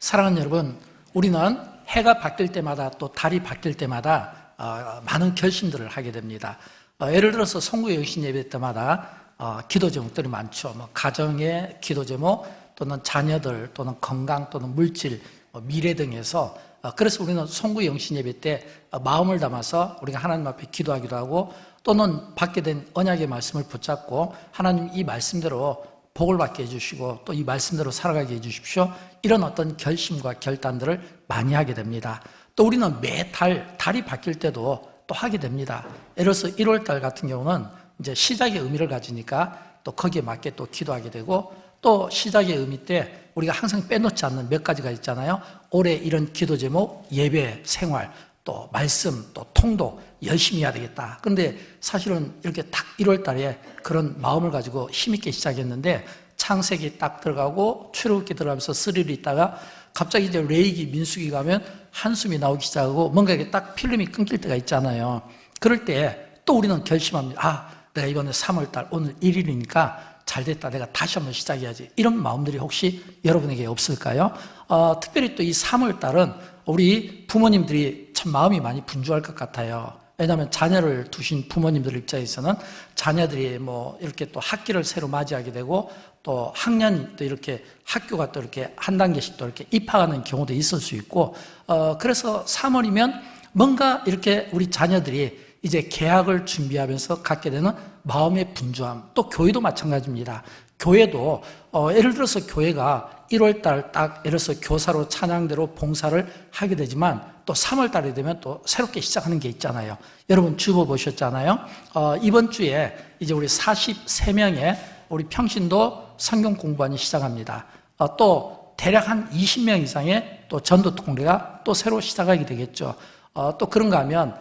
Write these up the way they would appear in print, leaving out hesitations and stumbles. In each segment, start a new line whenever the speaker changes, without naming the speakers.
사랑하는 여러분, 우리는 해가 바뀔 때마다 또 달이 바뀔 때마다 많은 결심들을 하게 됩니다. 예를 들어서 송구영신 예배 때마다 기도 제목들이 많죠. 가정의 기도 제목 또는 자녀들 또는 건강 또는 물질, 미래 등에서 그래서 우리는 송구영신 예배 때 마음을 담아서 우리가 하나님 앞에 기도하기도 하고 또는 받게 된 언약의 말씀을 붙잡고 하나님 이 말씀대로 복을 받게 해주시고 또 이 말씀대로 살아가게 해주십시오. 이런 어떤 결심과 결단들을 많이 하게 됩니다. 또 우리는 매달 달이 바뀔 때도 또 하게 됩니다. 예를 들어서 1월달 같은 경우는 이제 시작의 의미를 가지니까 또 거기에 맞게 또 기도하게 되고 또 시작의 의미 때 우리가 항상 빼놓지 않는 몇 가지가 있잖아요. 올해 이런 기도 제목, 예배, 생활, 또 말씀, 또 통독 열심히 해야 되겠다. 그런데 사실은 이렇게 딱 1월 달에 그런 마음을 가지고 힘있게 시작했는데 창세기 딱 들어가고 출애굽기 들어가면서 스릴 있다가 갑자기 이제 레위기, 민수기 가면 한숨이 나오기 시작하고 뭔가 이렇게 딱 필름이 끊길 때가 있잖아요. 그럴 때 또 우리는 결심합니다. 내가 이번에 3월 달 오늘 1일이니까 잘 됐다. 내가 다시 한번 시작해야지. 이런 마음들이 혹시 여러분에게 없을까요? 특별히 또 이 3월 달은 우리 부모님들이 참 마음이 많이 분주할 것 같아요. 왜냐하면 자녀를 두신 부모님들 입장에서는 자녀들이 이렇게 또 학기를 새로 맞이하게 되고 또 학년 또 이렇게 학교가 또 이렇게 한 단계씩 또 이렇게 입학하는 경우도 있을 수 있고 그래서 3월이면 뭔가 이렇게 우리 자녀들이 이제 개학을 준비하면서 갖게 되는 마음의 분주함, 또 교회도 마찬가지입니다. 교회도 예를 들어서 교회가 1월달 딱 예를 들어서 교사로 찬양대로 봉사를 하게 되지만 또 3월달이 되면 또 새롭게 시작하는 게 있잖아요. 여러분 주보 보셨잖아요. 이번 주에 이제 우리 43명의 우리 평신도 성경 공부반이 시작합니다. 또 대략 한 20명 이상의 또 전도 통례가 또 새로 시작하게 되겠죠. 또 그런가 하면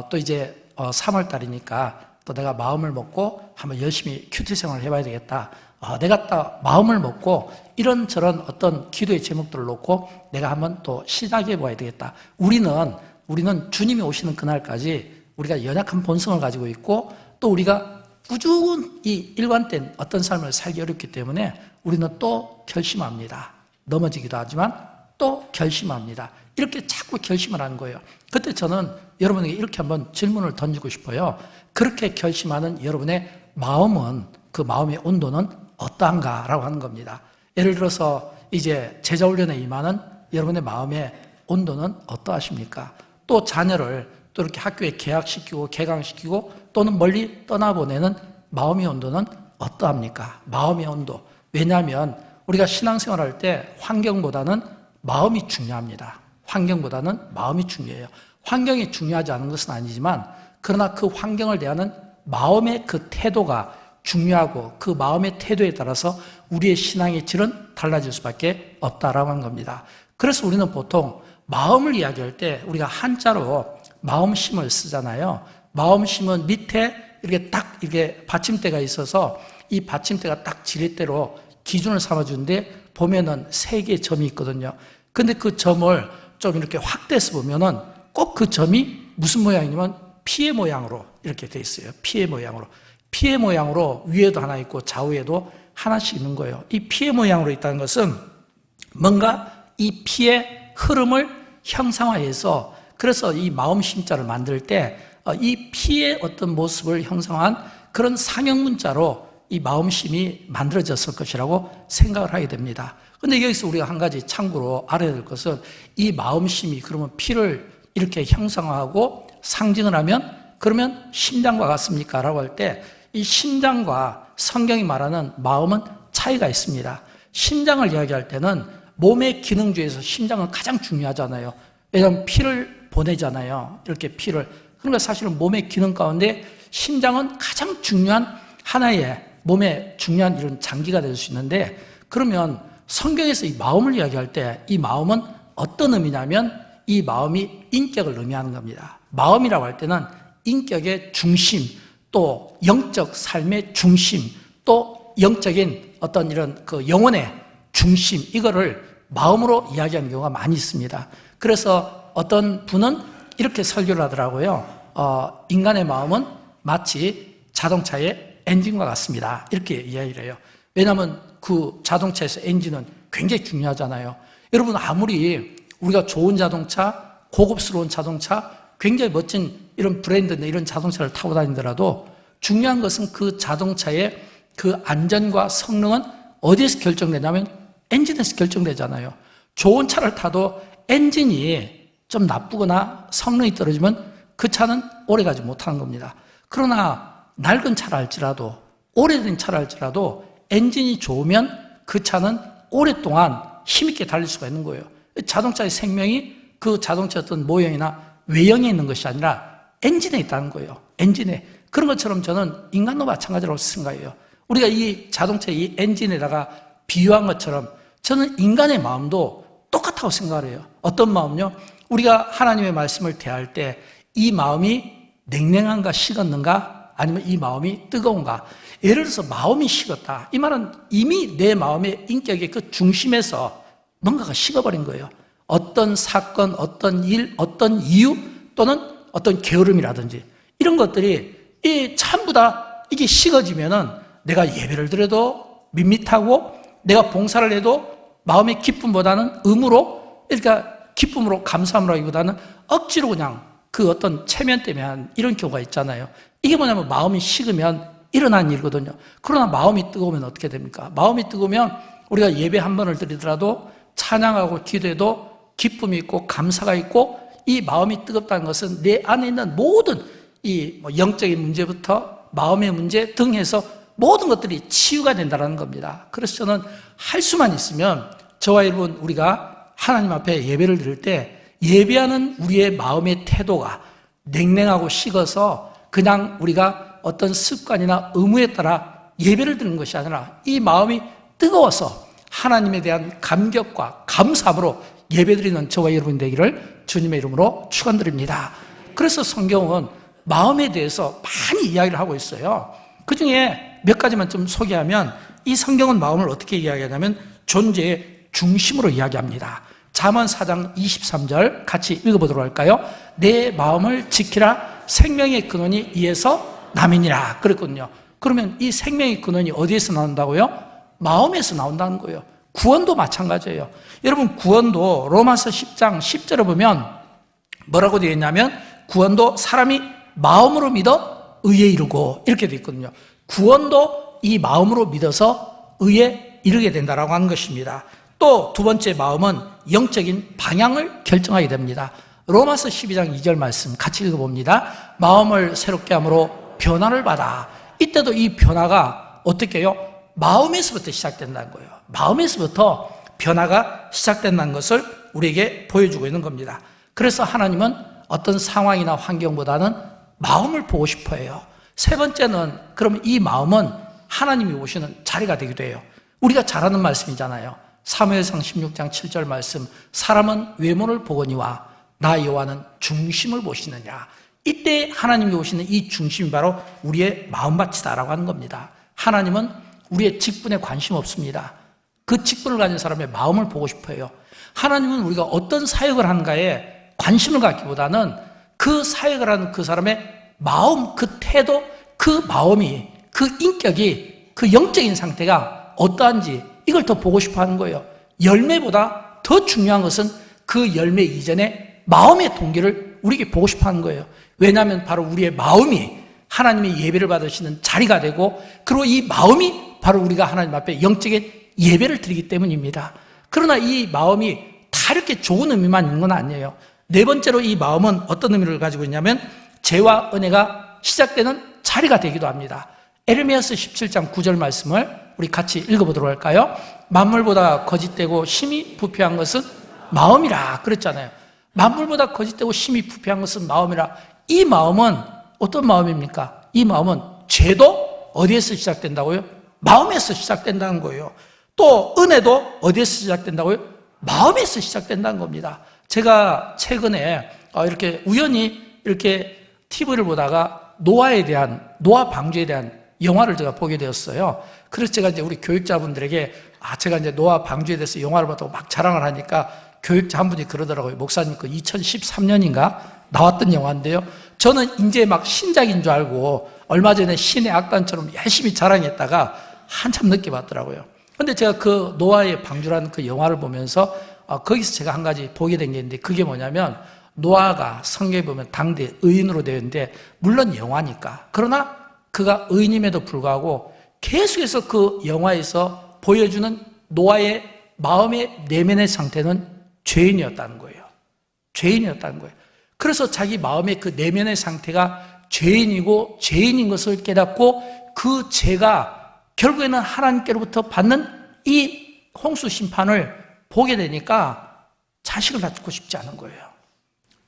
또 이제 3월달이니까 또 내가 마음을 먹고 한번 열심히 큐티 생활을 해봐야 되겠다. 내가 딱 마음을 먹고 이런저런 어떤 기도의 제목들을 놓고 내가 한번 또 시작해 봐야 되겠다. 우리는 주님이 오시는 그날까지 우리가 연약한 본성을 가지고 있고 또 우리가 꾸준히 일관된 어떤 삶을 살기 어렵기 때문에 우리는 또 결심합니다. 넘어지기도 하지만 또 결심합니다. 이렇게 자꾸 결심을 하는 거예요. 그때 저는 여러분에게 이렇게 한번 질문을 던지고 싶어요. 그렇게 결심하는 여러분의 마음은 그 마음의 온도는 어떠한가라고 하는 겁니다. 예를 들어서 이제 제자훈련에 임하는 여러분의 마음의 온도는 어떠하십니까? 또 자녀를 또 이렇게 학교에 개학시키고 개강시키고 또는 멀리 떠나보내는 마음의 온도는 어떠합니까? 마음의 온도. 왜냐하면 우리가 신앙생활할 때 환경보다는 마음이 중요합니다. 환경보다는 마음이 중요해요. 환경이 중요하지 않은 것은 아니지만 그러나 그 환경을 대하는 마음의 그 태도가 중요하고 그 마음의 태도에 따라서 우리의 신앙의 질은 달라질 수밖에 없다라고 하는 겁니다. 그래서 우리는 보통 마음을 이야기할 때 우리가 한자로 마음심을 쓰잖아요. 마음심은 밑에 이렇게 딱 이렇게 받침대가 있어서 이 받침대가 딱 지렛대로 기준을 삼아주는데 보면은 3개의 점이 있거든요. 근데 그 점을 좀 이렇게 확대해서 보면은 꼭 그 점이 무슨 모양이냐면 피의 모양으로 이렇게 돼 있어요. 피의 모양으로. 피의 모양으로 위에도 하나 있고 좌우에도 하나씩 있는 거예요. 이 피의 모양으로 있다는 것은 뭔가 이 피의 흐름을 형상화해서 그래서 이 마음심자를 만들 때 이 피의 어떤 모습을 형상화한 그런 상형문자로 이 마음심이 만들어졌을 것이라고 생각을 하게 됩니다. 그런데 여기서 우리가 한 가지 참고로 알아야 될 것은 이 마음심이 그러면 피를 이렇게 형상화하고 상징을 하면 그러면 심장과 같습니까? 라고 할 때 이 심장과 성경이 말하는 마음은 차이가 있습니다. 심장을 이야기할 때는 몸의 기능 중에서 심장은 가장 중요하잖아요. 왜냐하면 피를 보내잖아요. 이렇게 피를. 그러니까 사실은 몸의 기능 가운데 심장은 가장 중요한 하나의 몸에 중요한 이런 장기가 될 수 있는데 그러면 성경에서 이 마음을 이야기할 때 이 마음은 어떤 의미냐면 이 마음이 인격을 의미하는 겁니다. 마음이라고 할 때는 인격의 중심, 또 영적 삶의 중심, 또 영적인 어떤 이런 그 영혼의 중심, 이거를 마음으로 이야기하는 경우가 많이 있습니다. 그래서 어떤 분은 이렇게 설교를 하더라고요. 인간의 마음은 마치 자동차의 엔진과 같습니다. 이렇게 이야기를 해요. 왜냐하면 그 자동차에서 엔진은 굉장히 중요하잖아요. 여러분, 아무리 우리가 좋은 자동차, 고급스러운 자동차, 굉장히 멋진 이런 브랜드나 이런 자동차를 타고 다니더라도 중요한 것은 그 자동차의 그 안전과 성능은 어디에서 결정되냐면 엔진에서 결정되잖아요. 좋은 차를 타도 엔진이 좀 나쁘거나 성능이 떨어지면 그 차는 오래가지 못하는 겁니다. 그러나 낡은 차라 할지라도, 오래된 차라 할지라도 엔진이 좋으면 그 차는 오랫동안 힘있게 달릴 수가 있는 거예요. 자동차의 생명이 그 자동차의 어떤 모형이나 외형에 있는 것이 아니라 엔진에 있다는 거예요. 엔진에. 그런 것처럼 저는 인간도 마찬가지라고 생각해요. 우리가 이 자동차의 이 엔진에다가 비유한 것처럼 저는 인간의 마음도 똑같다고 생각을 해요. 어떤 마음요? 우리가 하나님의 말씀을 대할 때 이 마음이 냉랭한가 식었는가, 아니면 이 마음이 뜨거운가. 예를 들어서 마음이 식었다, 이 말은 이미 내 마음의 인격의 그 중심에서 뭔가가 식어버린 거예요. 어떤 사건, 어떤 일, 어떤 이유, 또는 어떤 게으름이라든지 이런 것들이 전부 다 이게 식어지면은 내가 예배를 드려도 밋밋하고, 내가 봉사를 해도 마음의 기쁨보다는 의무로, 그러니까 기쁨으로 감사함으로 하기보다는 억지로 그냥 그 어떤 체면 때문에 한 이런 경우가 있잖아요. 이게 뭐냐면 마음이 식으면 일어난 일이거든요. 그러나 마음이 뜨거우면 어떻게 됩니까? 마음이 뜨거우면 우리가 예배 한 번을 드리더라도 찬양하고 기도해도 기쁨이 있고 감사가 있고, 이 마음이 뜨겁다는 것은 내 안에 있는 모든 이 영적인 문제부터 마음의 문제 등 해서 모든 것들이 치유가 된다는 겁니다. 그래서 저는 할 수만 있으면 저와 여러분, 우리가 하나님 앞에 예배를 드릴 때 예배하는 우리의 마음의 태도가 냉랭하고 식어서 그냥 우리가 어떤 습관이나 의무에 따라 예배를 드리는 것이 아니라 이 마음이 뜨거워서 하나님에 대한 감격과 감사함으로 예배드리는 저와 여러분 되기를 주님의 이름으로 축원드립니다. 그래서 성경은 마음에 대해서 많이 이야기를 하고 있어요. 그 중에 몇 가지만 좀 소개하면, 이 성경은 마음을 어떻게 이야기하냐면 존재의 중심으로 이야기합니다. 잠언 4장 23절 같이 읽어보도록 할까요? 내 마음을 지키라, 생명의 근원이 이에서 남이니라 그랬거든요. 그러면 이 생명의 근원이 어디에서 나온다고요? 마음에서 나온다는 거예요. 구원도 마찬가지예요. 여러분, 구원도 로마서 10장 10절에 보면 뭐라고 되어 있냐면, 구원도 사람이 마음으로 믿어 의에 이르고, 이렇게 되어 있거든요. 구원도 이 마음으로 믿어서 의에 이르게 된다라고 하는 것입니다. 또 두 번째, 마음은 영적인 방향을 결정하게 됩니다. 로마서 12장 2절 말씀 같이 읽어봅니다. 마음을 새롭게 함으로 변화를 받아. 이때도 이 변화가 어떻게 해요? 마음에서부터 시작된다는 거예요. 마음에서부터 변화가 시작된다는 것을 우리에게 보여주고 있는 겁니다. 그래서 하나님은 어떤 상황이나 환경보다는 마음을 보고 싶어 해요. 세 번째는, 그러면 이 마음은 하나님이 오시는 자리가 되기도 해요. 우리가 잘 아는 말씀이잖아요. 사무엘상 16장 7절 말씀, 사람은 외모를 보거니와 나 여호와는 중심을 보시느냐. 이때 하나님이 오시는 이 중심이 바로 우리의 마음밭이다라고 하는 겁니다. 하나님은 우리의 직분에 관심 없습니다. 그 직분을 가진 사람의 마음을 보고 싶어 해요. 하나님은 우리가 어떤 사역을 하는가에 관심을 갖기보다는 그 사역을 하는 그 사람의 마음, 그 태도, 그 마음이, 그 인격이, 그 영적인 상태가 어떠한지 이걸 더 보고 싶어 하는 거예요. 열매보다 더 중요한 것은 그 열매 이전에 마음의 동기를 우리에게 보고 싶어 하는 거예요. 왜냐하면 바로 우리의 마음이 하나님의 예배를 받으시는 자리가 되고, 그리고 이 마음이 바로 우리가 하나님 앞에 영적인 예배를 드리기 때문입니다. 그러나 이 마음이 다 이렇게 좋은 의미만 있는 건 아니에요. 네 번째로, 이 마음은 어떤 의미를 가지고 있냐면 죄와 은혜가 시작되는 자리가 되기도 합니다. 에르미야서 17장 9절 말씀을 우리 같이 읽어보도록 할까요? 만물보다 거짓되고 심히 부패한 것은 마음이라 그랬잖아요. 만물보다 거짓되고 심히 부패한 것은 마음이라. 이 마음은 어떤 마음입니까? 이 마음은 죄도 어디에서 시작된다고요? 마음에서 시작된다는 거예요. 또 은혜도 어디에서 시작된다고요? 마음에서 시작된다는 겁니다. 제가 최근에 이렇게 우연히 이렇게 TV를 보다가 노아 방주에 대한 영화를 제가 보게 되었어요. 그래서 제가 이제 우리 교육자분들에게 제가 이제 노아 방주에 대해서 영화를 봤다고 막 자랑을 하니까 교육자 한 분이 그러더라고요. 목사님, 그 2013년인가 나왔던 영화인데요. 저는 이제 막 신작인 줄 알고 얼마 전에 신의 악단처럼 열심히 자랑했다가 한참 늦게 봤더라고요. 근데 제가 그 노아의 방주라는 그 영화를 보면서 거기서 제가 한 가지 보게 된 게 있는데, 그게 뭐냐면 노아가 성경에 보면 당대 의인으로 되어 있는데, 물론 영화니까, 그러나 그가 의인임에도 불구하고 계속해서 그 영화에서 보여주는 노아의 마음의 내면의 상태는 죄인이었다는 거예요. 죄인이었다는 거예요. 그래서 자기 마음의 그 내면의 상태가 죄인이고 죄인인 것을 깨닫고, 그 죄가 결국에는 하나님께로부터 받는 이 홍수 심판을 보게 되니까 자식을 낳고 싶지 않은 거예요.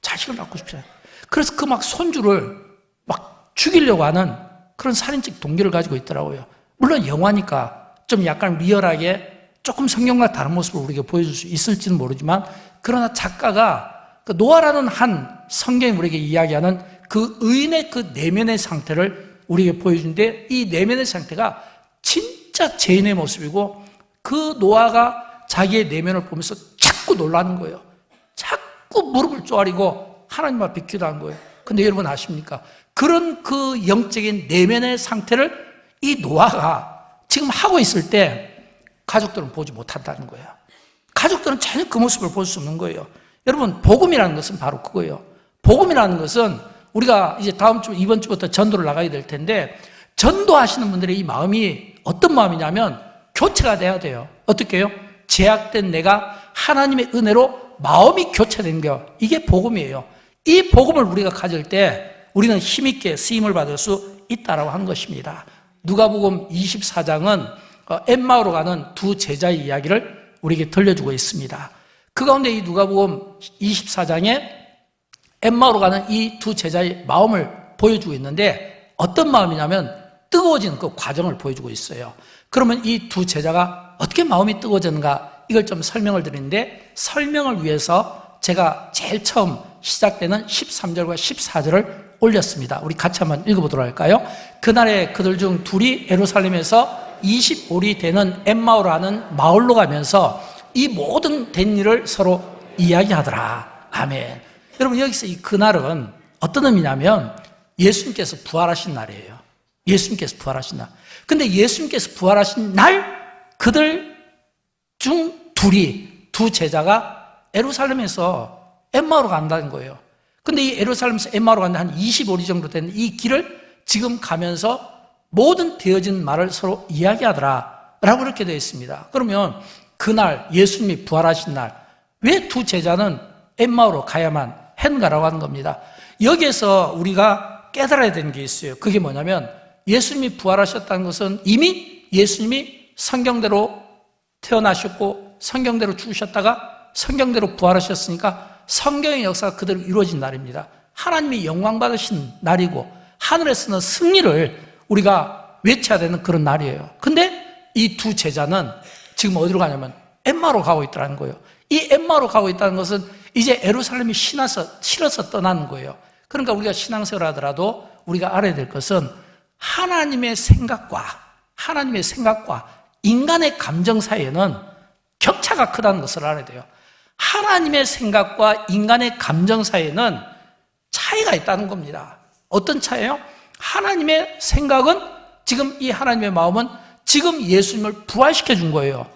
자식을 낳고 싶지 않아요. 그래서 그 막 손주를 막 죽이려고 하는 그런 살인적 동기를 가지고 있더라고요. 물론 영화니까 좀 약간 리얼하게 조금 성경과 다른 모습을 우리에게 보여줄 수 있을지는 모르지만, 그러나 작가가 그 노아라는 한 성경이 우리에게 이야기하는 그 의인의 그 내면의 상태를 우리에게 보여주는데, 이 내면의 상태가 진짜 죄인의 모습이고, 그 노아가 자기의 내면을 보면서 자꾸 놀라는 거예요. 자꾸 무릎을 쪼아리고 하나님 앞에 기도한 거예요. 근데 여러분 아십니까? 그런 그 영적인 내면의 상태를 이 노아가 지금 하고 있을 때 가족들은 보지 못한다는 거예요. 가족들은 전혀 그 모습을 볼 수 없는 거예요. 여러분, 복음이라는 것은 바로 그거예요. 복음이라는 것은 우리가 이제 다음 주, 이번 주부터 전도를 나가야 될 텐데, 전도하시는 분들의 이 마음이 어떤 마음이냐면 교체가 돼야 돼요. 어떻게 해요? 제약된 내가 하나님의 은혜로 마음이 교체된 거, 이게 복음이에요. 이 복음을 우리가 가질 때 우리는 힘있게 쓰임을 받을 수 있다라고 하는 것입니다. 누가복음 24장은 엠마오로 가는 두 제자의 이야기를 우리에게 들려주고 있습니다. 그 가운데 이 누가복음 24장에 엠마오로 가는 이 두 제자의 마음을 보여주고 있는데, 어떤 마음이냐면 뜨거워지는 그 과정을 보여주고 있어요. 그러면 이 두 제자가 어떻게 마음이 뜨거워졌는가, 이걸 좀 설명을 드리는데, 설명을 위해서 제가 제일 처음 시작되는 13절과 14절을 올렸습니다. 우리 같이 한번 읽어보도록 할까요? 그날에 그들 중 둘이 예루살렘에서 25리 되는 엠마오라는 마을로 가면서 이 모든 된 일을 서로 이야기하더라. 아멘. 여러분, 여기서 이 그날은 어떤 의미냐면 예수님께서 부활하신 날이에요. 예수님께서 부활하신 날. 근데 예수님께서 부활하신 날 그들 중 두 제자가 예루살렘에서 엠마오로 간다는 거예요. 근데 이 예루살렘에서 엠마오로 가는데 한 25리 정도 되는 이 길을 지금 가면서 모든 되어진 말을 서로 이야기하더라 라고 이렇게 되어 있습니다. 그러면 그날 예수님이 부활하신 날 왜 두 제자는 엠마오로 가야만 했는가라고 하는 겁니다. 여기에서 우리가 깨달아야 되는 게 있어요. 그게 뭐냐면, 예수님이 부활하셨다는 것은 이미 예수님이 성경대로 태어나셨고 성경대로 죽으셨다가 성경대로 부활하셨으니까 성경의 역사가 그대로 이루어진 날입니다. 하나님이 영광 받으신 날이고 하늘에서는 승리를 우리가 외쳐야 되는 그런 날이에요. 근데 이 두 제자는 지금 어디로 가냐면 엠마오로 가고 있다는 거예요. 이 엠마오로 가고 있다는 것은 이제 예루살렘이 싫어서 떠나는 거예요. 그러니까 우리가 신앙생활 하더라도 우리가 알아야 될 것은 하나님의 생각과 인간의 감정 사이에는 격차가 크다는 것을 알아야 돼요. 하나님의 생각과 인간의 감정 사이에는 차이가 있다는 겁니다. 어떤 차이예요? 하나님의 생각은, 지금 이 하나님의 마음은 지금 예수님을 부활시켜 준 거예요.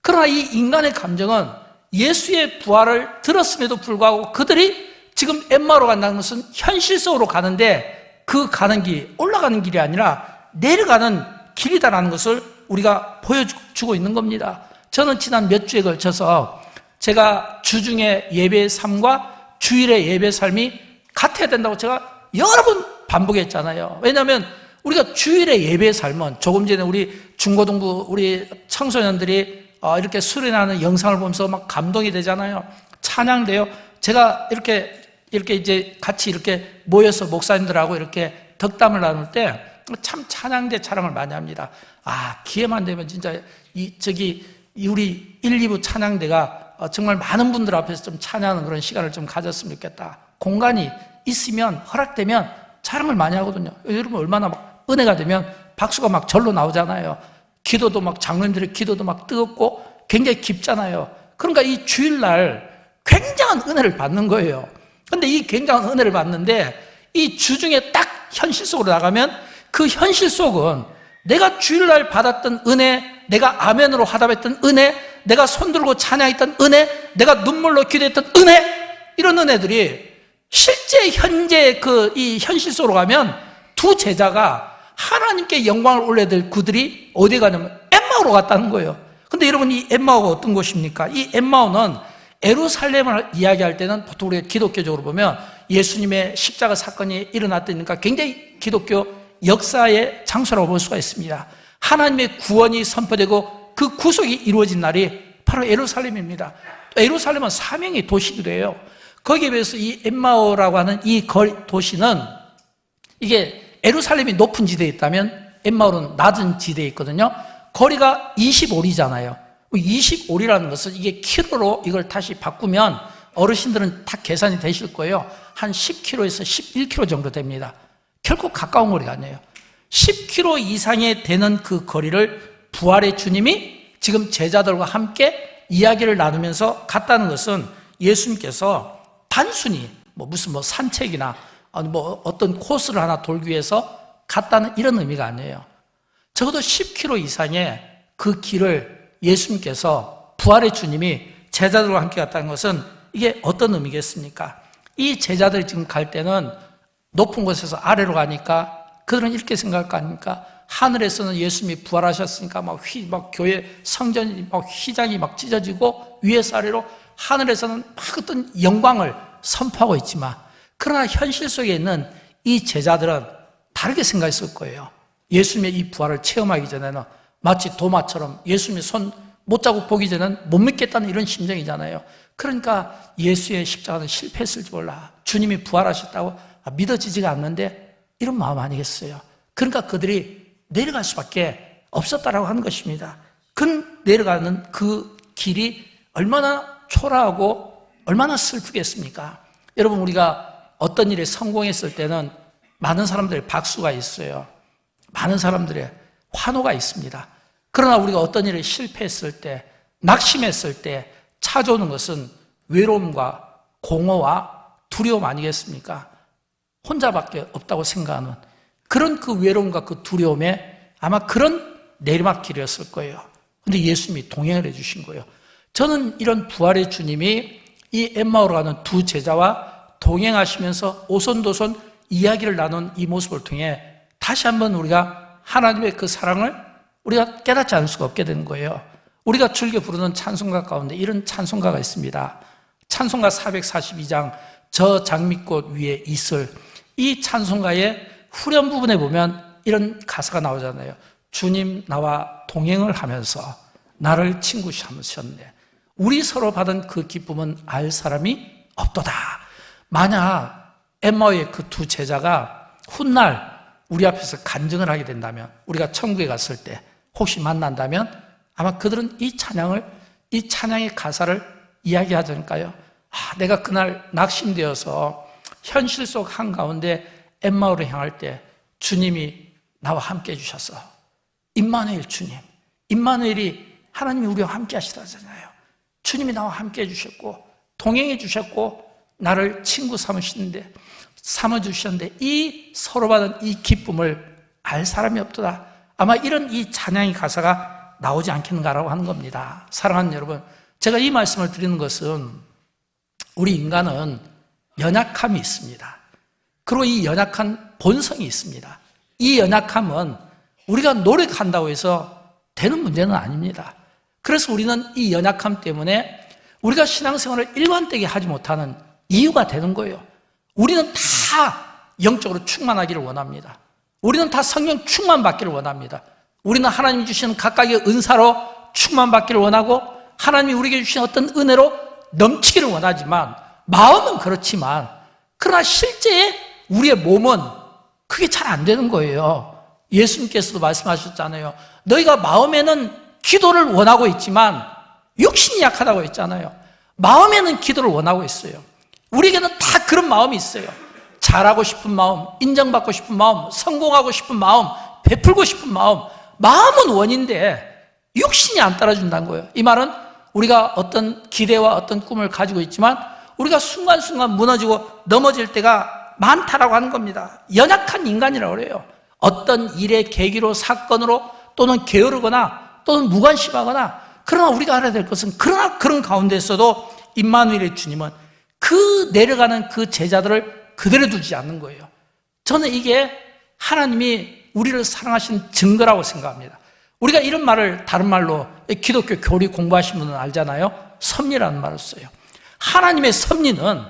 그러나 이 인간의 감정은 예수의 부활을 들었음에도 불구하고 그들이 지금 엠마오로 간다는 것은 현실 속으로 가는데, 그 가는 길, 올라가는 길이 아니라 내려가는 길이다라는 것을 우리가 보여주고 있는 겁니다. 저는 지난 몇 주에 걸쳐서 제가 주중에 예배의 삶과 주일의 예배의 삶이 같아야 된다고 제가 여러 번 반복했잖아요. 왜냐하면 우리가 주일의 예배의 삶은, 조금 전에 우리 중고등부 우리 청소년들이 이렇게 수련하는 영상을 보면서 막 감동이 되잖아요. 찬양돼요. 제가 이렇게 이제 같이 이렇게 모여서 목사님들하고 이렇게 덕담을 나눌 때 참 찬양대 자랑을 많이 합니다. 기회만 되면 진짜 우리 1, 2부 찬양대가 정말 많은 분들 앞에서 좀 찬양하는 그런 시간을 좀 가졌으면 좋겠다. 공간이 있으면, 허락되면 자랑을 많이 하거든요. 여러분 얼마나 막 은혜가 되면 박수가 막 절로 나오잖아요. 기도도 막, 장로님들의 기도도 막 뜨겁고 굉장히 깊잖아요. 그러니까 이 주일날 굉장한 은혜를 받는 거예요. 근데 이 굉장한 은혜를 받는데 이 주중에 딱 현실 속으로 나가면 그 현실 속은 내가 주일날 받았던 은혜, 내가 아멘으로 화답했던 은혜, 내가 손들고 찬양했던 은혜, 내가 눈물로 기도했던 은혜, 이런 은혜들이 실제 현재 이 현실 속으로 가면 두 제자가 하나님께 영광을 올려야 될 그들이 어디 가냐면 엠마오로 갔다는 거예요. 근데 여러분, 이 엠마오가 어떤 곳입니까? 이 엠마오는 예루살렘을 이야기할 때는 보통 우리가 기독교적으로 보면 예수님의 십자가 사건이 일어났다니까 굉장히 기독교 역사의 장소라고 볼 수가 있습니다. 하나님의 구원이 선포되고 그 구속이 이루어진 날이 바로 예루살렘입니다. 예루살렘은 사명의 도시기도 해요. 거기에 비해서 이 엠마오라고 하는 이 도시는, 이게 예루살렘이 높은 지대에 있다면 엠마오는 낮은 지대에 있거든요. 거리가 25리잖아요. 25리라는 것은 이게 킬로로 이걸 다시 바꾸면 어르신들은 다 계산이 되실 거예요. 한 10km에서 11km 정도 됩니다. 결코 가까운 거리가 아니에요. 10km 이상에 되는 그 거리를 부활의 주님이 지금 제자들과 함께 이야기를 나누면서 갔다는 것은 예수님께서 단순히 무슨 산책이나 어떤 코스를 하나 돌기 위해서 갔다는 이런 의미가 아니에요. 적어도 10km 이상의 그 길을 예수님께서, 부활의 주님이 제자들과 함께 갔다는 것은 이게 어떤 의미겠습니까? 이 제자들이 지금 갈 때는 높은 곳에서 아래로 가니까 그들은 이렇게 생각할 거 아닙니까? 하늘에서는 예수님이 부활하셨으니까 막 교회 성전이 휘장이 찢어지고 위에서 아래로 하늘에서는 막 어떤 영광을 선포하고 있지만, 그러나 현실 속에 있는 이 제자들은 다르게 생각했을 거예요. 예수님의 이 부활을 체험하기 전에는 마치 도마처럼 예수님의 손 못자국 보기 전에는 못 믿겠다는 이런 심정이잖아요. 그러니까 예수의 십자가는 실패했을지 몰라, 주님이 부활하셨다고 믿어지지가 않는데, 이런 마음 아니겠어요? 그러니까 그들이 내려갈 수밖에 없었다라고 하는 것입니다. 내려가는 그 길이 얼마나 초라하고 얼마나 슬프겠습니까? 여러분, 우리가 어떤 일에 성공했을 때는 많은 사람들의 박수가 있어요. 많은 사람들의 환호가 있습니다. 그러나 우리가 어떤 일에 실패했을 때, 낙심했을 때 찾아오는 것은 외로움과 공허와 두려움 아니겠습니까? 혼자밖에 없다고 생각하는 그런 그 외로움과 그 두려움에 아마 그런 내리막길이었을 거예요. 그런데 예수님이 동행을 해주신 거예요. 저는 이런 부활의 주님이 이 엠마오로 가는 두 제자와 동행하시면서 오손도손 이야기를 나눈 이 모습을 통해 다시 한번 우리가 하나님의 그 사랑을 우리가 깨닫지 않을 수가 없게 되는 거예요. 우리가 즐겨 부르는 찬송가 가운데 이런 찬송가가 있습니다. 찬송가 442장 저 장미꽃 위에 이슬, 이 찬송가의 후렴 부분에 보면 이런 가사가 나오잖아요. 주님 나와 동행을 하면서 나를 친구 삼으셨네. 우리 서로 받은 그 기쁨은 알 사람이 없도다. 만약 엠마오의 그 두 제자가 훗날 우리 앞에서 간증을 하게 된다면, 우리가 천국에 갔을 때 혹시 만난다면 아마 그들은 이 찬양의 가사를 이야기하지 않을까요? 내가 그날 낙심되어서 현실 속 한가운데 엠마오로 향할 때 주님이 나와 함께 해주셔서, 임마누엘 주님, 임마누엘이 하나님이 우리와 함께 하시다잖아요. 주님이 나와 함께 해주셨고 동행해 주셨고 나를 친구 삼아주셨는데 이 서로 받은 이 기쁨을 알 사람이 없도다. 아마 이런 이 찬양의 가사가 나오지 않겠는가라고 하는 겁니다. 사랑하는 여러분, 제가 이 말씀을 드리는 것은 우리 인간은 연약함이 있습니다. 그리고 이 연약한 본성이 있습니다. 이 연약함은 우리가 노력한다고 해서 되는 문제는 아닙니다. 그래서 우리는 이 연약함 때문에 우리가 신앙생활을 일관되게 하지 못하는 이유가 되는 거예요. 우리는 다 영적으로 충만하기를 원합니다. 우리는 다 성령 충만받기를 원합니다. 우리는 하나님이 주시는 각각의 은사로 충만받기를 원하고 하나님이 우리에게 주신 어떤 은혜로 넘치기를 원하지만, 마음은 그렇지만 그러나 실제 우리의 몸은 그게 잘 안 되는 거예요. 예수님께서도 말씀하셨잖아요. 너희가 마음에는 기도를 원하고 있지만 육신이 약하다고 했잖아요. 마음에는 기도를 원하고 있어요. 우리에게는 다 그런 마음이 있어요. 잘하고 싶은 마음, 인정받고 싶은 마음, 성공하고 싶은 마음, 베풀고 싶은 마음. 마음은 원인데 육신이 안 따라준다는 거예요. 이 말은 우리가 어떤 기대와 어떤 꿈을 가지고 있지만 우리가 순간순간 무너지고 넘어질 때가 많다라고 하는 겁니다. 연약한 인간이라고 그래요. 어떤 일의 계기로, 사건으로 또는 게으르거나 또는 무관심하거나 그러나 우리가 알아야 될 것은 그러나 그런 가운데서도 임마누엘의 주님은 그 내려가는 그 제자들을 그대로 두지 않는 거예요. 저는 이게 하나님이 우리를 사랑하신 증거라고 생각합니다. 우리가 이런 말을 다른 말로 기독교 교리 공부하신 분은 알잖아요. 섭리라는 말을 써요. 하나님의 섭리는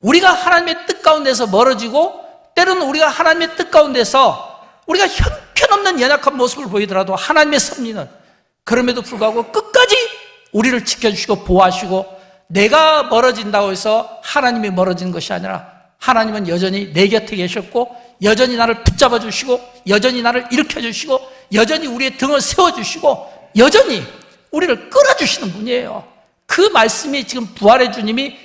우리가 하나님의 뜻 가운데서 멀어지고 때로는 우리가 하나님의 뜻 가운데서 우리가 형편없는 연약한 모습을 보이더라도 하나님의 섭리는 그럼에도 불구하고 끝까지 우리를 지켜주시고 보호하시고 내가 멀어진다고 해서 하나님이 멀어진 것이 아니라 하나님은 여전히 내 곁에 계셨고 여전히 나를 붙잡아 주시고 여전히 나를 일으켜 주시고 여전히 우리의 등을 세워주시고 여전히 우리를 끌어주시는 분이에요. 그 말씀이 지금 부활의 주님이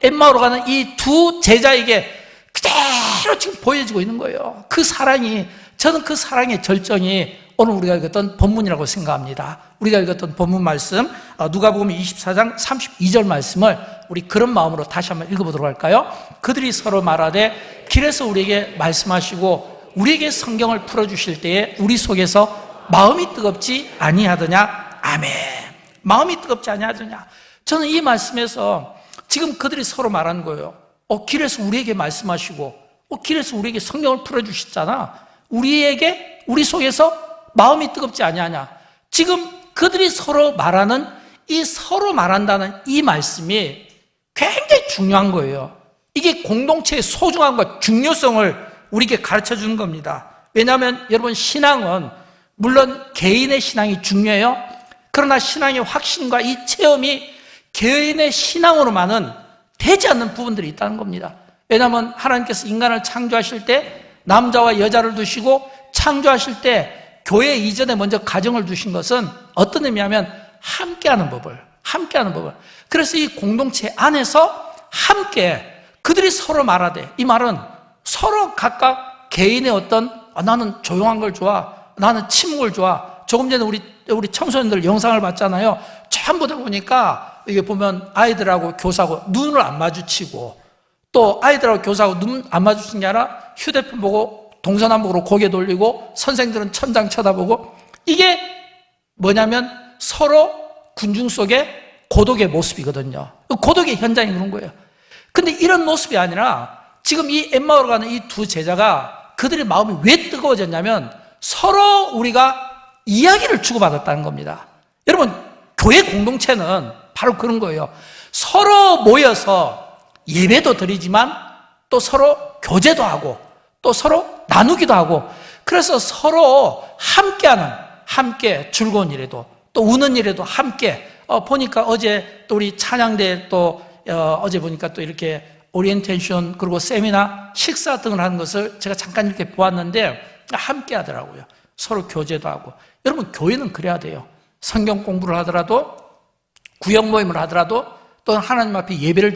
엠마오로 가는 이 두 제자에게 그대로 지금 보여지고 있는 거예요. 그 사랑이, 저는 그 사랑의 절정이 오늘 우리가 읽었던 본문이라고 생각합니다. 우리가 읽었던 본문 말씀 누가복음 24장 32절 말씀을 우리 그런 마음으로 다시 한번 읽어보도록 할까요? 그들이 서로 말하되 길에서 우리에게 말씀하시고 우리에게 성경을 풀어주실 때에 우리 속에서 마음이 뜨겁지 아니하더냐. 아멘. 마음이 뜨겁지 아니하더냐. 저는 이 말씀에서 지금 그들이 서로 말하는 거예요. 길에서 우리에게 말씀하시고 길에서 우리에게 성경을 풀어주셨잖아. 우리 속에서 마음이 뜨겁지 아니하냐. 지금 그들이 서로 말하는 이 서로 말한다는 이 말씀이 굉장히 중요한 거예요. 이게 공동체의 소중함과 중요성을 우리에게 가르쳐 주는 겁니다. 왜냐하면 여러분 신앙은 물론 개인의 신앙이 중요해요. 그러나 신앙의 확신과 이 체험이 개인의 신앙으로만은 되지 않는 부분들이 있다는 겁니다. 왜냐하면 하나님께서 인간을 창조하실 때 남자와 여자를 두시고 창조하실 때 교회 이전에 먼저 가정을 두신 것은 어떤 의미냐면 함께하는 법을. 그래서 이 공동체 안에서 함께 그들이 서로 말하되, 이 말은 서로 각각 개인의 어떤 나는 조용한 걸 좋아, 나는 침묵을 좋아. 조금 전에 우리 청소년들 영상을 봤잖아요. 전부 다 보니까 이게 보면 아이들하고 교사하고 눈을 안 마주치고 또 아이들하고 교사하고 눈 안 마주치는 게 아니라 휴대폰 보고 동서남북으로 고개 돌리고 선생들은 천장 쳐다보고, 이게 뭐냐면 서로 군중 속의 고독의 모습이거든요. 고독의 현장이 그런 거예요. 근데 이런 모습이 아니라 지금 이 엠마오로 가는 이 두 제자가 그들의 마음이 왜 뜨거워졌냐면 서로 우리가 이야기를 주고받았다는 겁니다. 여러분, 교회 공동체는 바로 그런 거예요. 서로 모여서 예배도 드리지만 또 서로 교제도 하고 또 서로 나누기도 하고, 그래서 서로 함께 즐거운 일에도 또 우는 일에도 함께 보니까 어제 또 우리 찬양대 또 어제 보니까 또 이렇게 오리엔테이션 그리고 세미나 식사 등을 하는 것을 제가 잠깐 이렇게 보았는데 함께 하더라고요. 서로 교제도 하고. 여러분, 교회는 그래야 돼요. 성경 공부를 하더라도 구역 모임을 하더라도 또는 하나님 앞에 예배를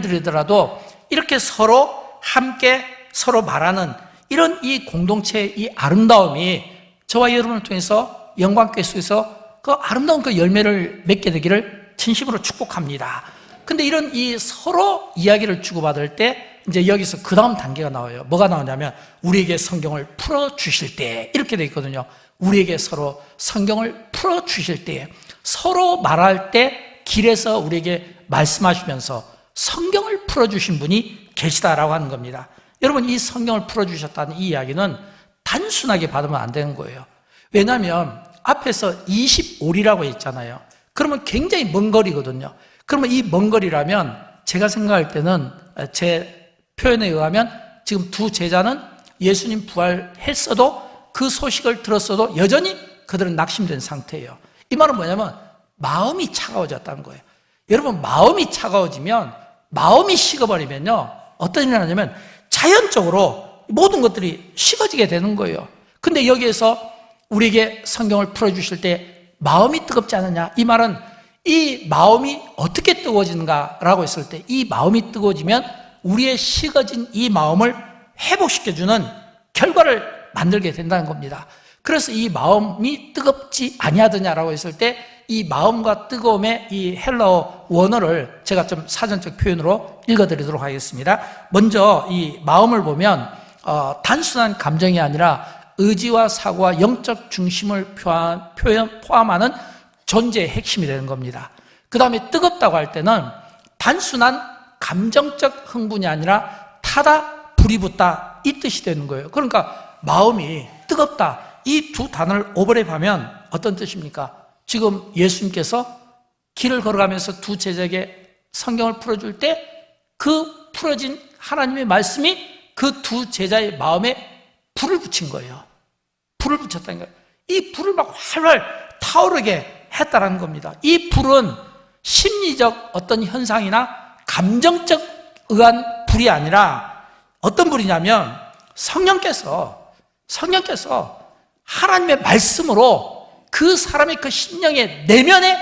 드리더라도 이렇게 서로 함께 서로 말하는 이런 이 공동체의 이 아름다움이 저와 여러분을 통해서 영광교회 속에서 그 아름다운 그 열매를 맺게 되기를 진심으로 축복합니다. 근데 이런 이 서로 이야기를 주고받을 때 이제 여기서 그 다음 단계가 나와요. 뭐가 나오냐면 우리에게 성경을 풀어주실 때, 이렇게 돼 있거든요. 우리에게 서로 성경을 풀어주실 때, 서로 말할 때 길에서 우리에게 말씀하시면서 성경을 풀어주신 분이 계시다라고 하는 겁니다. 여러분, 이 성경을 풀어주셨다는 이 이야기는 단순하게 받으면 안 되는 거예요. 왜냐하면 앞에서 25리라고 있잖아요. 그러면 굉장히 먼 거리거든요. 그러면 이 먼 거리라면 제가 생각할 때는 제 표현에 의하면 지금 두 제자는 예수님 부활했어도 그 소식을 들었어도 여전히 그들은 낙심된 상태예요. 이 말은 뭐냐면 마음이 차가워졌다는 거예요. 여러분, 마음이 차가워지면, 마음이 식어버리면요 어떤 일이 나냐면 자연적으로 모든 것들이 식어지게 되는 거예요. 근데 여기에서 우리에게 성경을 풀어주실 때 마음이 뜨겁지 않느냐, 이 말은 이 마음이 어떻게 뜨거워지는가라고 했을 때 이 마음이 뜨거워지면 우리의 식어진 이 마음을 회복시켜주는 결과를 만들게 된다는 겁니다. 그래서 이 마음이 뜨겁지 아니하더냐라고 했을 때 이 마음과 뜨거움의 이 헬라어 원어를 제가 좀 사전적 표현으로 읽어드리도록 하겠습니다. 먼저 이 마음을 보면 단순한 감정이 아니라 의지와 사고와 영적 중심을 포함하는 존재의 핵심이 되는 겁니다. 그 다음에 뜨겁다고 할 때는 단순한 감정적 흥분이 아니라 타다, 불이 붙다 이 뜻이 되는 거예요. 그러니까 마음이 뜨겁다 이 두 단어를 오버랩하면 어떤 뜻입니까? 지금 예수님께서 길을 걸어가면서 두 제자에게 성경을 풀어줄 때 그 풀어진 하나님의 말씀이 그 두 제자의 마음에 불을 붙인 거예요. 불을 붙였다는 거예요. 이 불을 막 활활 타오르게 했다는 겁니다. 이 불은 심리적 어떤 현상이나 감정적 의한 불이 아니라 어떤 불이냐면 성령께서 하나님의 말씀으로 그 사람의 그 심령의 내면에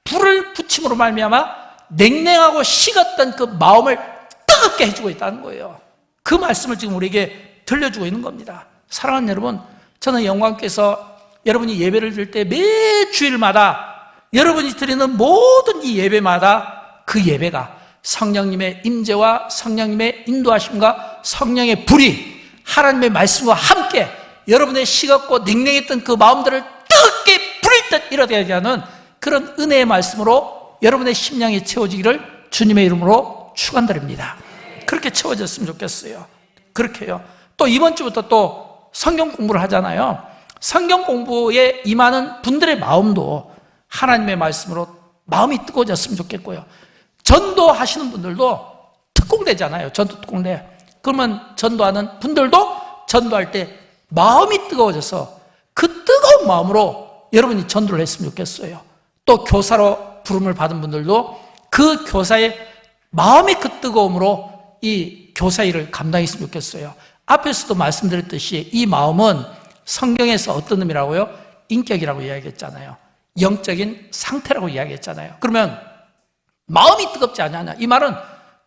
불을 붙임으로 말미암아 냉랭하고 식었던 그 마음을 뜨겁게 해주고 있다는 거예요. 그 말씀을 지금 우리에게 들려주고 있는 겁니다. 사랑하는 여러분, 저는 영광께서 여러분이 예배를 드릴 때 매 주일마다 여러분이 드리는 모든 이 예배마다 그 예배가 성령님의 임재와 성령님의 인도하심과 성령의 불이 하나님의 말씀과 함께 여러분의 식었고 냉랭했던 그 마음들을 뜨겁게 불일 듯 일어나게 하는 그런 은혜의 말씀으로 여러분의 심령이 채워지기를 주님의 이름으로 축원드립니다. 그렇게 채워졌으면 좋겠어요. 그렇게요. 또 이번 주부터 또 성경 공부를 하잖아요. 성경 공부에 임하는 분들의 마음도 하나님의 말씀으로 마음이 뜨거워졌으면 좋겠고요. 전도하시는 분들도 특공대잖아요. 전도 특공대. 그러면 전도하는 분들도 전도할 때 마음이 뜨거워져서 그 뜨거운 마음으로 여러분이 전도를 했으면 좋겠어요. 또 교사로 부름을 받은 분들도 그 교사의 마음의 그 뜨거움으로 이 교사 일을 감당했으면 좋겠어요. 앞에서도 말씀드렸듯이 이 마음은 성경에서 어떤 의미라고요? 인격이라고 이야기했잖아요. 영적인 상태라고 이야기했잖아요. 그러면 마음이 뜨겁지 않냐? 이 말은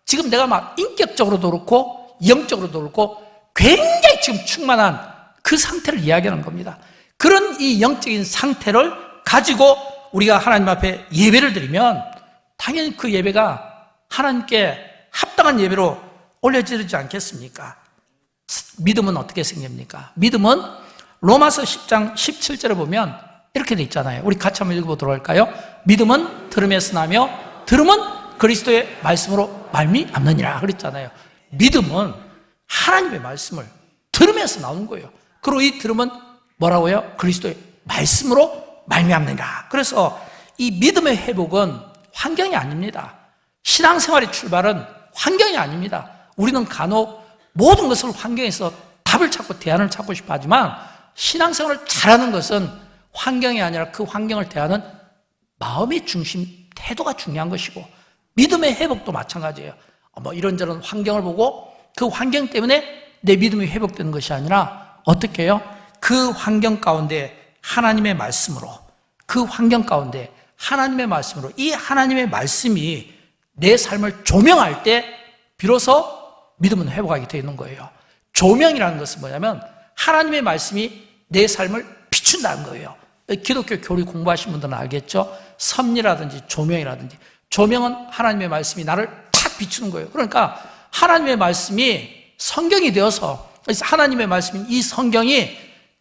지금 내가 막 인격적으로도 그렇고 영적으로도 그렇고 굉장히 지금 충만한 그 상태를 이야기하는 겁니다. 그런 이 영적인 상태를 가지고 우리가 하나님 앞에 예배를 드리면 당연히 그 예배가 하나님께 합당한 예배로 올려지지 않겠습니까? 믿음은 어떻게 생깁니까? 믿음은 로마서 10장 17절에 보면 이렇게 돼 있잖아요. 우리 같이 한번 읽어보도록 할까요? 믿음은 들음에서 나며 들음은 그리스도의 말씀으로 말미암느니라 그랬잖아요. 믿음은 하나님의 말씀을 들으면서 나오는 거예요. 그리고 이 들음은 뭐라고요? 그리스도의 말씀으로 말미암느니라. 그래서 이 믿음의 회복은 환경이 아닙니다. 신앙생활의 출발은 환경이 아닙니다. 우리는 간혹 모든 것을 환경에서 답을 찾고 대안을 찾고 싶어 하지만 신앙생활을 잘하는 것은 환경이 아니라 그 환경을 대하는 마음의 중심, 태도가 중요한 것이고 믿음의 회복도 마찬가지예요. 이런저런 환경을 보고 그 환경 때문에 내 믿음이 회복되는 것이 아니라 어떻게 해요? 그 환경 가운데 하나님의 말씀으로 그 환경 가운데 하나님의 말씀으로 이 하나님의 말씀이 내 삶을 조명할 때 비로소 믿음은 회복하게 되어 있는 거예요. 조명이라는 것은 뭐냐면 하나님의 말씀이 내 삶을 비춘다는 거예요. 기독교 교리 공부하신 분들은 알겠죠? 섭리라든지 조명이라든지 조명은 하나님의 말씀이 나를 탁 비추는 거예요. 그러니까 하나님의 말씀이 성경이 되어서 하나님의 말씀이 이 성경이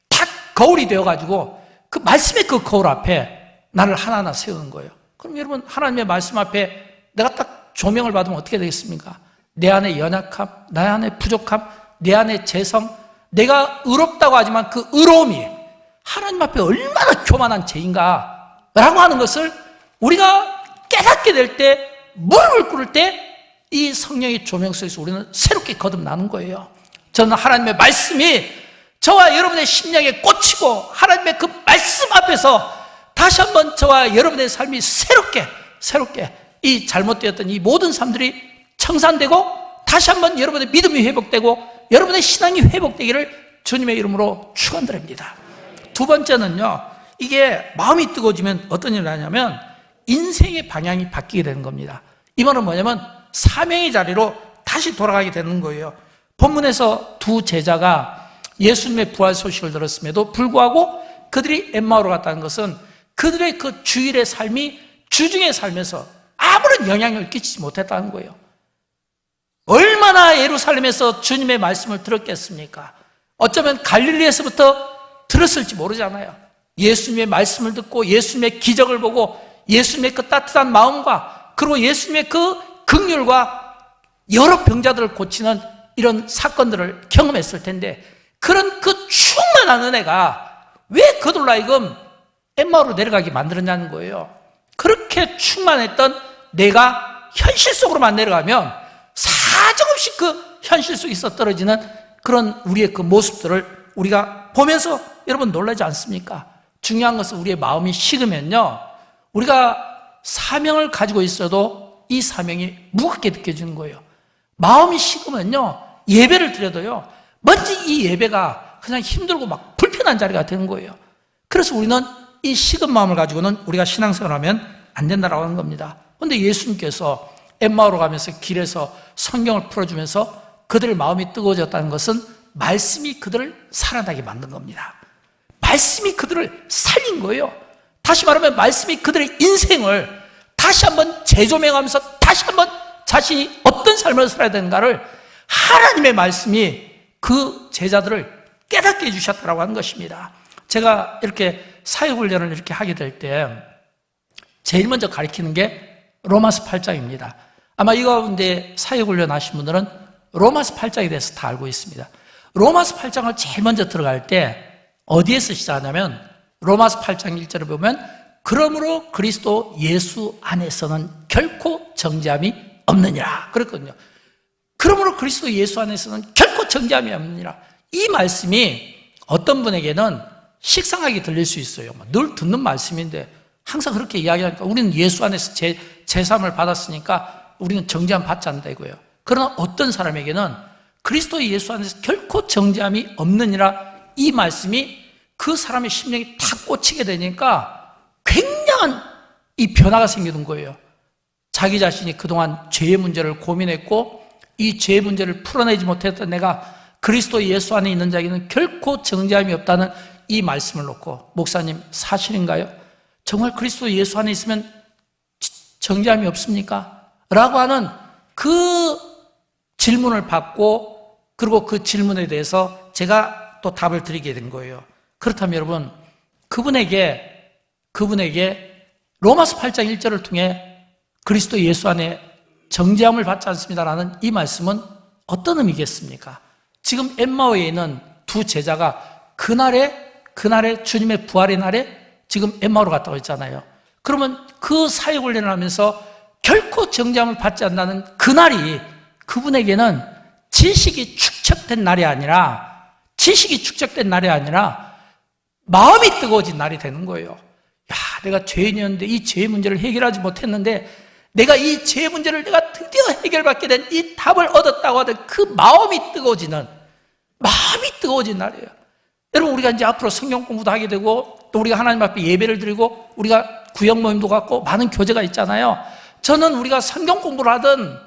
탁 거울이 되어가지고 그 말씀의 그 거울 앞에 나를 하나하나 세우는 거예요. 그럼 여러분 하나님의 말씀 앞에 내가 딱 조명을 받으면 어떻게 되겠습니까? 내 안에 연약함, 내 안에 부족함, 내 안에 재성, 내가 의롭다고 하지만 그 의로움이 하나님 앞에 얼마나 교만한 죄인가 라고 하는 것을 우리가 깨닫게 될 때, 무릎을 꿇을 때 이 성령의 조명 속에서 우리는 새롭게 거듭나는 거예요. 저는 하나님의 말씀이 저와 여러분의 심령에 꽂히고 하나님의 그 말씀 앞에서 다시 한번 저와 여러분의 삶이 새롭게 이 잘못되었던 이 모든 삶들이 청산되고 다시 한번 여러분의 믿음이 회복되고 여러분의 신앙이 회복되기를 주님의 이름으로 축원드립니다. 두 번째는요, 이게 마음이 뜨거워지면 어떤 일이 나냐면 인생의 방향이 바뀌게 되는 겁니다. 이 말은 뭐냐면 사명의 자리로 다시 돌아가게 되는 거예요. 본문에서 두 제자가 예수님의 부활 소식을 들었음에도 불구하고 그들이 엠마오로 갔다는 것은 그들의 그 주일의 삶이 주중의 삶에서 아무런 영향을 끼치지 못했다는 거예요. 얼마나 예루살렘에서 주님의 말씀을 들었겠습니까? 어쩌면 갈릴리에서부터 들었을지 모르잖아요. 예수님의 말씀을 듣고 예수님의 기적을 보고 예수님의 그 따뜻한 마음과 그리고 예수님의 그 긍휼과 여러 병자들을 고치는 이런 사건들을 경험했을 텐데 그런 그 충만한 은혜가 왜 그들로 하여금 엠마오로 내려가게 만들었냐는 거예요. 그렇게 충만했던 내가 현실 속으로만 내려가면 사정없이 그 현실 속에서 떨어지는 그런 우리의 그 모습들을 우리가 보면서 여러분 놀라지 않습니까? 중요한 것은 우리의 마음이 식으면요, 우리가 사명을 가지고 있어도 이 사명이 무겁게 느껴지는 거예요. 마음이 식으면요, 예배를 드려도요, 먼저 이 예배가 그냥 힘들고 막 불편한 자리가 되는 거예요. 그래서 우리는 이 식은 마음을 가지고는 우리가 신앙생활을 하면 안 된다라고 하는 겁니다. 그런데 예수님께서 엠마오로 가면서 길에서 성경을 풀어주면서 그들의 마음이 뜨거워졌다는 것은 말씀이 그들을 살아나게 만든 겁니다. 말씀이 그들을 살린 거예요. 다시 말하면 말씀이 그들의 인생을 다시 한번 재조명하면서 다시 한번 자신이 어떤 삶을 살아야 되는가를 하나님의 말씀이 그 제자들을 깨닫게 해주셨다고 하는 것입니다. 제가 이렇게 사역훈련을 이렇게 하게 될 때 제일 먼저 가르치는 게 로마서 8장입니다. 아마 이 가운데 사역훈련 하신 분들은 로마서 8장에 대해서 다 알고 있습니다. 로마서 8장을 제일 먼저 들어갈 때 어디에서 시작하냐면 로마서 8장 1절을 보면 그러므로 그리스도 예수 안에서는 결코 정죄함이 없느니라 그랬거든요. 그러므로 그리스도 예수 안에서는 결코 정죄함이 없느니라. 이 말씀이 어떤 분에게는 식상하게 들릴 수 있어요. 늘 듣는 말씀인데 항상 그렇게 이야기하니까 우리는 예수 안에서 제3을 받았으니까 우리는 정죄함 받지 않는다고요. 그러나 어떤 사람에게는 그리스도 예수 안에서 결코 정죄함이 없느니라 이 말씀이 그 사람의 심령이 탁 꽂히게 되니까 굉장한 이 변화가 생기는 거예요. 자기 자신이 그동안 죄의 문제를 고민했고 이 죄의 문제를 풀어내지 못했던 내가 그리스도 예수 안에 있는 자에게는 결코 정죄함이 없다는 이 말씀을 놓고 목사님 사실인가요? 정말 그리스도 예수 안에 있으면 정죄함이 없습니까? 라고 하는 그 질문을 받고 그리고 그 질문에 대해서 제가 또 답을 드리게 된 거예요. 그렇다면 여러분 그분에게 로마서 8장 1절을 통해 그리스도 예수 안에 정죄함을 받지 않습니다라는 이 말씀은 어떤 의미겠습니까? 지금 엠마오에 있는 두 제자가 그날에 주님의 부활의 날에 지금 엠마오로 갔다고 했잖아요. 그러면 그 사역훈련을 하면서 결코 정죄함을 받지 않는다는 그날이 그분에게는 지식이 축적된 날이 아니라 마음이 뜨거워진 날이 되는 거예요. 야, 내가 죄인이었는데 이 죄의 문제를 해결하지 못했는데 내가 이 죄의 문제를 내가 드디어 해결받게 된 이 답을 얻었다고 하던 그 마음이 뜨거워진 날이에요. 여러분 우리가 이제 앞으로 성경 공부도 하게 되고 또 우리가 하나님 앞에 예배를 드리고 우리가 구역 모임도 갖고 많은 교제가 있잖아요. 저는 우리가 성경 공부를 하든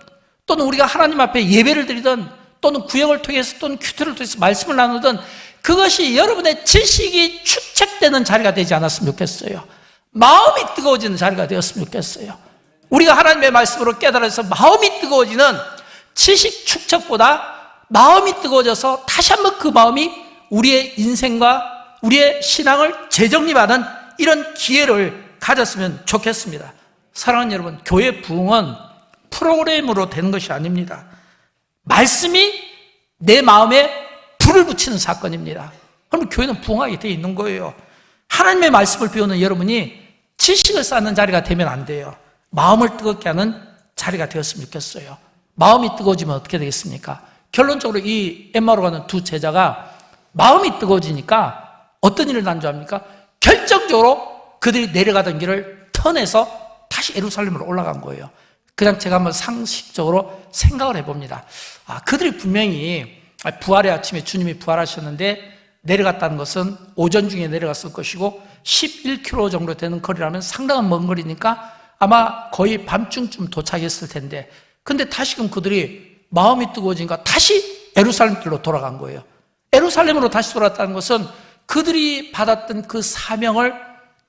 또는 우리가 하나님 앞에 예배를 드리든 또는 구역을 통해서 또는 큐티를 통해서 말씀을 나누든 그것이 여러분의 지식이 축적되는 자리가 되지 않았으면 좋겠어요. 마음이 뜨거워지는 자리가 되었으면 좋겠어요. 우리가 하나님의 말씀으로 깨달아서 마음이 뜨거워지는 지식 축적보다 마음이 뜨거워져서 다시 한번 그 마음이 우리의 인생과 우리의 신앙을 재정립하는 이런 기회를 가졌으면 좋겠습니다. 사랑하는 여러분, 교회 부흥은 프로그램으로 되는 것이 아닙니다. 말씀이 내 마음에 불을 붙이는 사건입니다. 그럼 교회는 부흥하게 되어 있는 거예요. 하나님의 말씀을 배우는 여러분이 지식을 쌓는 자리가 되면 안 돼요. 마음을 뜨겁게 하는 자리가 되었으면 좋겠어요. 마음이 뜨거워지면 어떻게 되겠습니까? 결론적으로 이 엠마오로 가는 두 제자가 마음이 뜨거워지니까 어떤 일을 난주합니까? 결정적으로 그들이 내려가던 길을 턴해서 다시 예루살렘으로 올라간 거예요. 그냥 제가 한번 상식적으로 생각을 해봅니다. 그들이 분명히 부활의 아침에 주님이 부활하셨는데 내려갔다는 것은 오전 중에 내려갔을 것이고 11km 정도 되는 거리라면 상당한 먼 거리니까 아마 거의 밤중쯤 도착했을 텐데 근데 다시금 그들이 마음이 뜨거워지니까 다시 예루살렘길로 돌아간 거예요. 예루살렘으로 다시 돌아왔다는 것은 그들이 받았던 그 사명을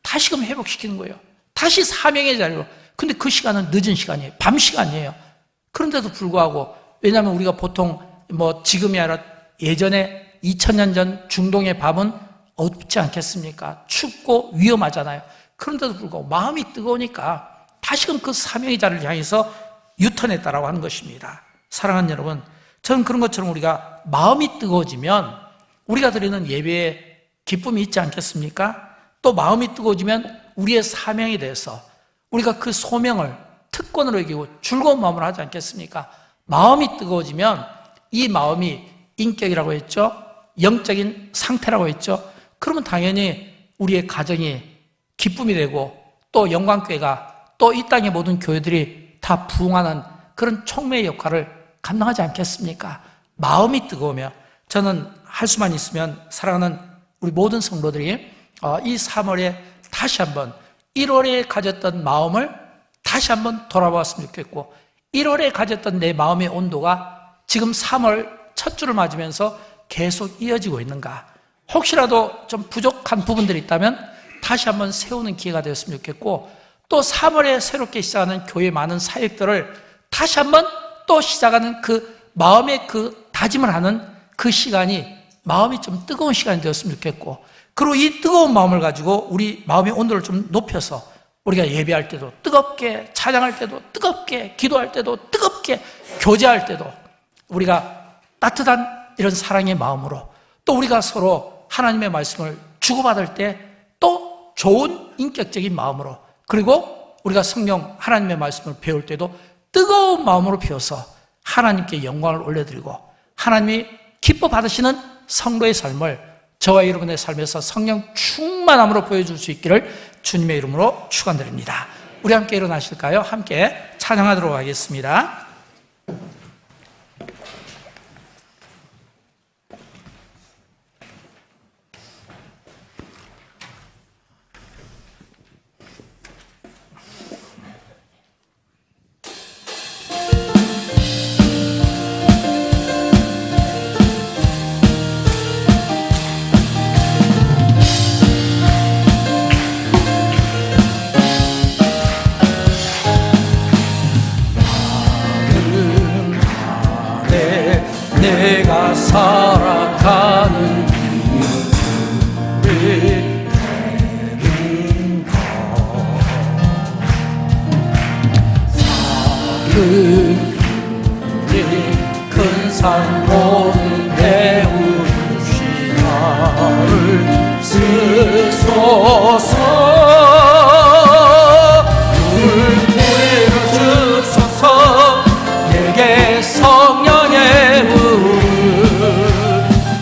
다시금 회복시키는 거예요. 다시 사명의 자리로. 근데 그 시간은 늦은 시간이에요. 밤 시간이에요. 그런데도 불구하고 왜냐하면 우리가 보통 지금이 아니라 예전에 2000년 전 중동의 밤은 어둡지 않겠습니까? 춥고 위험하잖아요. 그런데도 불구하고 마음이 뜨거우니까 다시금 그 사명의 자리를 향해서 유턴했다라고 하는 것입니다. 사랑하는 여러분, 저는 그런 것처럼 우리가 마음이 뜨거워지면 우리가 드리는 예배에 기쁨이 있지 않겠습니까? 또 마음이 뜨거워지면 우리의 사명에 대해서 우리가 그 소명을 특권으로 여기고 즐거운 마음으로 하지 않겠습니까? 마음이 뜨거워지면 이 마음이 인격이라고 했죠? 영적인 상태라고 했죠? 그러면 당연히 우리의 가정이 기쁨이 되고 또 영광교회가 또 이 땅의 모든 교회들이 다 부흥하는 그런 촉매의 역할을 감당하지 않겠습니까? 마음이 뜨거우며 저는 할 수만 있으면 사랑하는 우리 모든 성도들이 이 3월에 다시 한번 1월에 가졌던 마음을 다시 한번 돌아보았으면 좋겠고 1월에 가졌던 내 마음의 온도가 지금 3월 첫 주를 맞으면서 계속 이어지고 있는가? 혹시라도 좀 부족한 부분들이 있다면 다시 한번 세우는 기회가 되었으면 좋겠고 또 3월에 새롭게 시작하는 교회의 많은 사역들을 다시 한번 또 시작하는 그 마음의 그 다짐을 하는 그 시간이 마음이 좀 뜨거운 시간이 되었으면 좋겠고 그리고 이 뜨거운 마음을 가지고 우리 마음의 온도를 좀 높여서 우리가 예배할 때도 뜨겁게 찬양할 때도 뜨겁게 기도할 때도 뜨겁게 교제할 때도 우리가 따뜻한 이런 사랑의 마음으로 또 우리가 서로 하나님의 말씀을 주고받을 때 또 좋은 인격적인 마음으로 그리고 우리가 성령 하나님의 말씀을 배울 때도 뜨거운 마음으로 피워서 하나님께 영광을 올려드리고 하나님이 기뻐 받으시는 성도의 삶을 저와 여러분의 삶에서 성령 충만함으로 보여줄 수 있기를 주님의 이름으로 축원드립니다. 우리 함께 일어나실까요? 함께 찬양하도록 하겠습니다.
내가 살아가는 길을 되는 것 작은 큰 산보는 배우시 나를 쓰소서 물들여 주소서 내게 성령의 물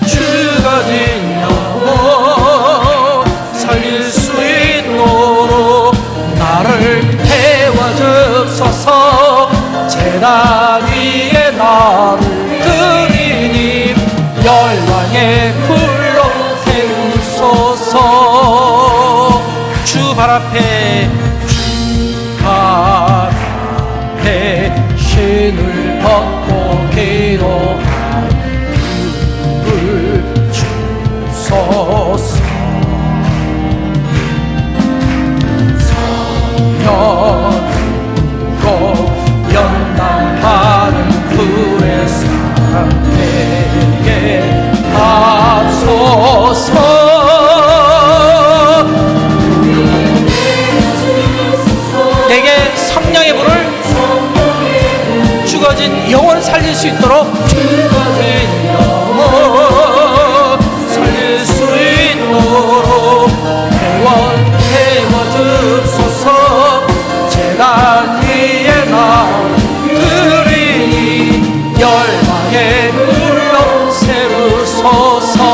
죽어진 영혼 살릴 수 있도록 나를 태워주소서 제단 위에 나를 드리니 열방의 불로 세우소서 주 발 앞에 신을 벗고 기도할 그를 주소서 성령으로 연단받은 그의 사람에게 앞서서 내게 성령의 불을 죽어진 영혼을 살릴 수 있도록 죽어진 영혼 살릴 수 있도록 태워주소서 제단 위에 나 드리니 열방의 불로 세우소서